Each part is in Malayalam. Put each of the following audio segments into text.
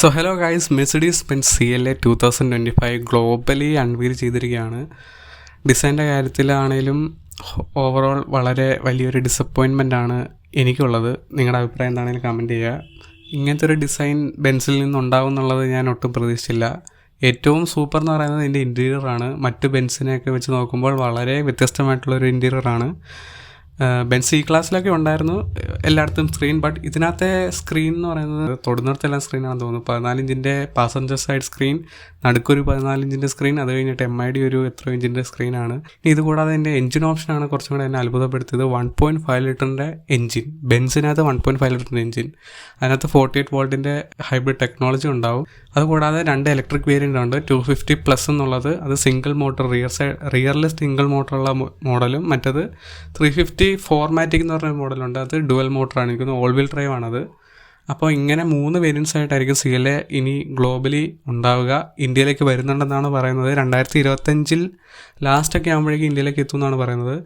So hello guys, Mercedes Benz CLA 2025 globally unveil ചെയ്തിരിക്കുകയാണ്. ഡിസൈൻ്റെ കാര്യത്തിലാണേലും ഓവറോൾ വളരെ വലിയൊരു ഡിസപ്പോയിൻമെൻ്റ് ആണ് എനിക്കുള്ളത്. നിങ്ങളുടെ അഭിപ്രായം എന്താണെങ്കിലും കമൻറ്റ് ചെയ്യുക. ഇങ്ങനത്തെ ഒരു ഡിസൈൻ ബെൻസിൽ നിന്നുണ്ടാവും എന്നുള്ളത് ഞാൻ ഒട്ടും പ്രതീക്ഷിച്ചില്ല. ഏറ്റവും സൂപ്പർ എന്ന് പറയുന്നത് ഇതിൻ്റെ ഇൻറ്റീരിയറാണ്. മറ്റ് ബെൻസിനെയൊക്കെ വെച്ച് നോക്കുമ്പോൾ വളരെ വ്യത്യസ്തമായിട്ടുള്ളൊരു ഇൻറ്റീരിയറാണ്. ബെൻസ് ഈ ക്ലാസ്സിലൊക്കെ ഉണ്ടായിരുന്നു എല്ലായിടത്തും സ്ക്രീൻ, ബട്ട് ഇതിനകത്തെ സ്ക്രീൻ എന്ന് പറയുന്നത് തൊടുന്നിടത്തെല്ലാം സ്ക്രീനാണെന്ന് തോന്നുന്നു. 14 ഇഞ്ചിൻ്റെ പാസഞ്ചർ സൈഡ് സ്ക്രീൻ, നടുക്കൊരു 14 ഇഞ്ചിൻ്റെ സ്ക്രീൻ, അത് കഴിഞ്ഞിട്ട് MID ഒരു എത്ര ഇഞ്ചിൻ്റെ സ്ക്രീനാണ്. ഇത് കൂടാതെ എൻ്റെ എഞ്ചിൻ ഓപ്ഷനാണ് കുറച്ചും കൂടെ എന്നെ അത്ഭുതപ്പെടുത്തിയത്. 1.5 ലിറ്ററിൻ്റെ എഞ്ചിൻ, ബെൻസിനകത്ത് 1.5 ലിറ്ററിൻ്റെ എഞ്ചിൻ, അതിനകത്ത് 48 വോൾട്ടിൻ്റെ ഹൈബ്രിഡ് ടെക്നോളജി ഉണ്ടാവും. അതുകൂടാതെ 2 ഇലക്ട്രിക് വേരിയൻ്റ് ഉണ്ട്. 250+ എന്നുള്ളത് അത് സിംഗിൾ മോട്ടർ, റിയറിൽ സിംഗിൾ മോട്ടറുള്ള മോഡലും, മറ്റത് 350 ഫോർമാറ്റിക് എന്ന് പറഞ്ഞ മോഡലുണ്ട്, അത് ഡുവൽ മോട്ടറാണ്. എനിക്ക് ഓൾ വീൽ ഡ്രൈവ് ആണത്. അപ്പോൾ ഇങ്ങനെ 3 വേരിയൻസ് ആയിട്ടായിരിക്കും CLA ഇനി ഗ്ലോബലി ഉണ്ടാവുക. ഇന്ത്യയിലേക്ക് വരുന്നുണ്ടെന്നാണ് പറയുന്നത്. 2025 ലാസ്റ്റൊക്കെ ആകുമ്പോഴേക്കും ഇന്ത്യയിലേക്ക് എത്തും എന്നാണ് പറയുന്നത്.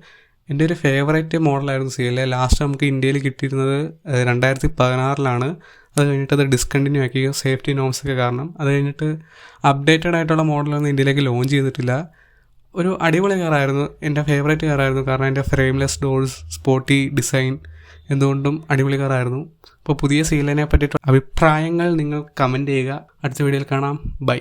എൻ്റെ ഒരു ഫേവറേറ്റ് മോഡലായിരുന്നു CLA. ലാസ്റ്റ് നമുക്ക് ഇന്ത്യയിൽ കിട്ടിയിരുന്നത് 2016 അത് കഴിഞ്ഞിട്ട് അത് ഡിസ്കണ്ടിന്യൂ ആക്കി, സേഫ്റ്റി നോംസൊക്കെ കാരണം. അത് കഴിഞ്ഞിട്ട് അപ്ഡേറ്റഡ് ആയിട്ടുള്ള മോഡലൊന്നും ഇന്ത്യയിലേക്ക് ലോഞ്ച് ചെയ്തിട്ടില്ല. ഒരു അടിപൊളി കാറായിരുന്നു, എൻ്റെ ഫേവറേറ്റ് കാറായിരുന്നു. കാരണം എൻ്റെ ഫ്രെയിംലെസ് ഡോർസ്, സ്പോർട്ടി ഡിസൈൻ, എന്തുകൊണ്ടും അടിപൊളി കാറായിരുന്നു. അപ്പോൾ പുതിയ CLA പറ്റിയിട്ട് അഭിപ്രായങ്ങൾ നിങ്ങൾ കമൻറ്റ് ചെയ്യുക. അടുത്ത വീഡിയോയിൽ കാണാം. ബൈ.